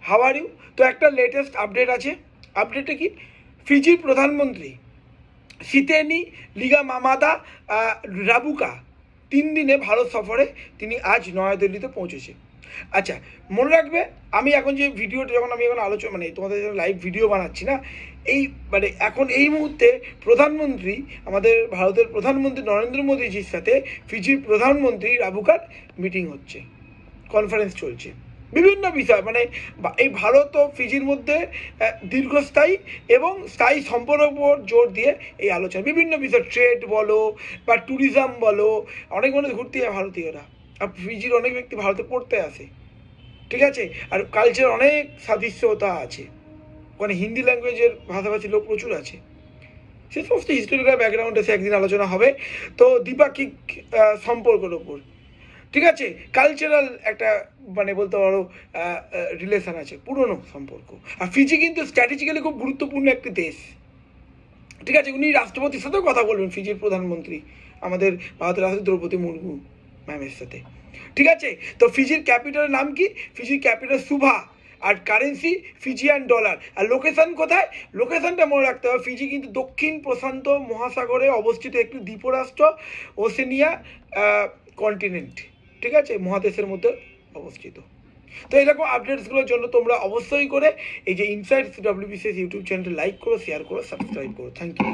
How are you? তো একটা latest update আছে। আপডেটটা কি? ফিজির প্রধানমন্ত্রী সিতেনি লিগামামাদা রাবুকা 3 দিনে ভারত সফরে তিনি আজ নয়াদিল্লিতে পৌঁছেছে। আচ্ছা, মনে রাখবে, আমি এখন যে ভিডিওটা যখন আমি এখন আলোচনা মানে তোমাদের লাইভ ভিডিও বানাচ্ছি না, এই মানে এখন এই মুহূর্তে প্রধানমন্ত্রী আমাদের ভারতের প্রধানমন্ত্রী নরেন্দ্র মোদীজির সাথে ফিজির প্রধানমন্ত্রী রাবুকার মিটিং হচ্ছে, কনফারেন্স চলছে বিভিন্ন বিষয়, মানে এই ভারত ও ফিজির মধ্যে দীর্ঘস্থায়ী এবং স্থায়ী সম্পর্কের উপর জোর দিয়ে এই আলোচনা বিভিন্ন বিষয়, ট্রেড বলো বা ট্যুরিজম বলো, অনেক মানুষ ঘুরতে যায় ভারতীয়রা, আর ফিজির অনেক ব্যক্তি ভারতে পড়তে আসে, ঠিক আছে। আর কালচার অনেক সাদৃশ্যতা আছে, ওখানে হিন্দি ল্যাঙ্গুয়েজের ভাষাভাষী লোক প্রচুর আছে, সে সমস্ত হিস্টোরিক্যাল ব্যাকগ্রাউন্ডে সে একদিন আলোচনা হবে। তো দ্বিপাক্ষিক সম্পর্কের ওপর, ঠিক আছে, কালচারাল একটা মানে বলতে পারো রিলেশন আছে, পুরনো সম্পর্ক। আর ফিজি কিন্তু স্ট্র্যাটেজিক্যালি খুব গুরুত্বপূর্ণ একটি দেশ, ঠিক আছে। উনি রাষ্ট্রপতির সাথেও কথা বলবেন, ফিজির প্রধানমন্ত্রী আমাদের ভারতের রাষ্ট্রপতি দ্রৌপদী মুর্মু ম্যামের সাথে, ঠিক আছে। তো ফিজির ক্যাপিটালের নাম কি? ফিজির ক্যাপিটাল সুভা, আর কারেন্সি ফিজিয়ান ডলার। আর লোকেশন কোথায়? লোকেশনটা মনে রাখতে হবে, ফিজি কিন্তু দক্ষিণ প্রশান্ত মহাসাগরে অবস্থিত একটি দ্বীপরাষ্ট্র, ওশেনিয়া কন্টিনেন্ট, ঠিক আছে, মহাদেশের মধ্যে অবস্থিত। তো এরকম আপডেটসগুলোর জন্য তোমরা অবশ্যই করে এই যে ইনসাইটস ডব্লিউবিসিএস ইউটিউব চ্যানেলটি লাইক করো, শেয়ার করো, সাবস্ক্রাইব করো। Thank you.